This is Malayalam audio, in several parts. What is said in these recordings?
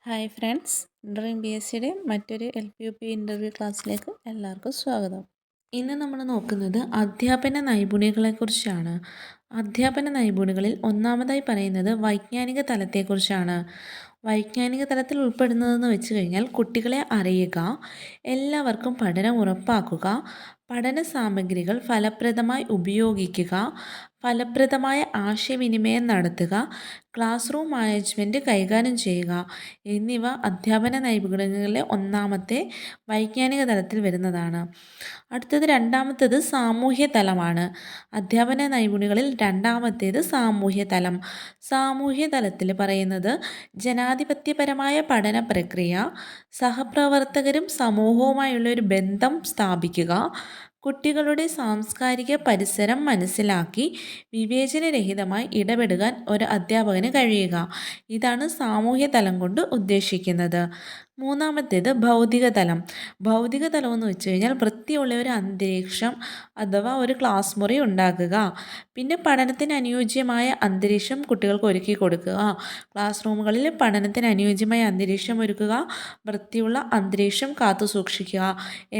Hi friends, dream B S സിയുടെ മറ്റൊരു LPUP ഇൻ്റർവ്യൂ ക്ലാസ്സിലേക്ക് എല്ലാവർക്കും സ്വാഗതം. ഇന്ന് നമ്മൾ നോക്കുന്നത് അധ്യാപന നൈപുണ്യങ്ങളെക്കുറിച്ചാണ്. അധ്യാപന നൈപുണ്യങ്ങളിൽ ഒന്നാമതായി പറയുന്നത് വൈജ്ഞാനിക തലത്തെക്കുറിച്ചാണ്. വൈജ്ഞാനിക തലത്തിൽ ഉൾപ്പെടുന്നതെന്ന് വെച്ച് കഴിഞ്ഞാൽ കുട്ടികളെ അറിയുക, എല്ലാവർക്കും പഠനം ഉറപ്പാക്കുക, പഠന സാമഗ്രികൾ ഫലപ്രദമായി ഉപയോഗിക്കുക, ഫലപ്രദമായ ആശയവിനിമയം നടത്തുക, ക്ലാസ് റൂം മാനേജ്മെൻറ്റ് കൈകാര്യം ചെയ്യുക എന്നിവ അധ്യാപന നൈപുണ്യങ്ങളിലെ ഒന്നാമത്തെ വൈജ്ഞാനിക തലത്തിൽ വരുന്നതാണ്. അടുത്തത് രണ്ടാമത്തേത് സാമൂഹ്യ തലമാണ്. അധ്യാപന നൈപുണ്യങ്ങളിൽ രണ്ടാമത്തേത് സാമൂഹ്യ തലം. സാമൂഹ്യ തലത്തിൽ പറയുന്നത് ജനാധിപത്യപരമായ പഠന പ്രക്രിയ, സഹപ്രവർത്തകരും സമൂഹവുമായുള്ള ഒരു ബന്ധം സ്ഥാപിക്കുക, കുട്ടികളുടെ സാംസ്കാരിക പരിസരം മനസ്സിലാക്കി വിവേചനരഹിതമായി ഇടപെടുവാൻ ഒരു അധ്യാപകന് കഴിയുക. ഇതാണ് സാമൂഹ്യ തലം കൊണ്ട് ഉദ്ദേശിക്കുന്നത്. മൂന്നാമത്തേത് ഭൗതിക തലം. ഭൗതിക തലം എന്ന് വെച്ച് കഴിഞ്ഞാൽ വൃത്തിയുള്ള ഒരു അന്തരീക്ഷം അഥവാ ഒരു ക്ലാസ് മുറി ഉണ്ടാക്കുക, പിന്നെ പഠനത്തിന് അനുയോജ്യമായ അന്തരീക്ഷം കുട്ടികൾക്ക് ഒരുക്കി കൊടുക്കുക. ക്ലാസ് റൂമുകളിൽ പഠനത്തിന് അനുയോജ്യമായ അന്തരീക്ഷം ഒരുക്കുക, വൃത്തിയുള്ള അന്തരീക്ഷം കാത്തു സൂക്ഷിക്കുക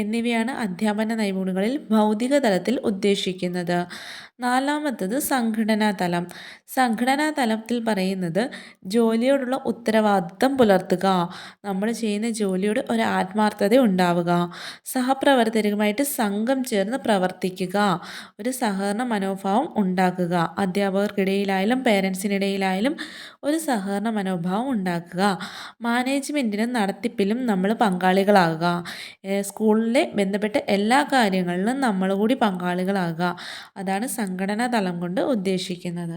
എന്നിവയാണ് അധ്യാപന നൈപുണ്യങ്ങളിൽ ഭൗതിക തലത്തിൽ ഉദ്ദേശിക്കുന്നത്. നാലാമത്തത് സംഘടനാ തലം. സംഘടനാ തലത്തിൽ പറയുന്നത് ജോലിയോടുള്ള ഉത്തരവാദിത്തം പുലർത്തുക, നമ്മൾ ചെയ്യുന്ന ജോലിയോട് ഒരു ആത്മാർത്ഥത ഉണ്ടാവുക, സഹപ്രവർത്തകരുമായിട്ട് സംഘം ചേർന്ന് പ്രവർത്തിക്കുക, ഒരു സഹകരണ മനോഭാവം ഉണ്ടാക്കുക, അധ്യാപകർക്കിടയിലായാലും പേരൻസിനിടയിലായാലും ഒരു സഹകരണ മനോഭാവം ഉണ്ടാക്കുക, മാനേജ്മെൻറ്റിനും നടത്തിപ്പിലും നമ്മൾ പങ്കാളികളാകുക, സ്കൂളിലെ ബന്ധപ്പെട്ട എല്ലാ കാര്യങ്ങളിലും നമ്മൾ കൂടി പങ്കാളികളാകുക. അതാണ് സംഘടനാ തലം കൊണ്ട് ഉദ്ദേശിക്കുന്നത്.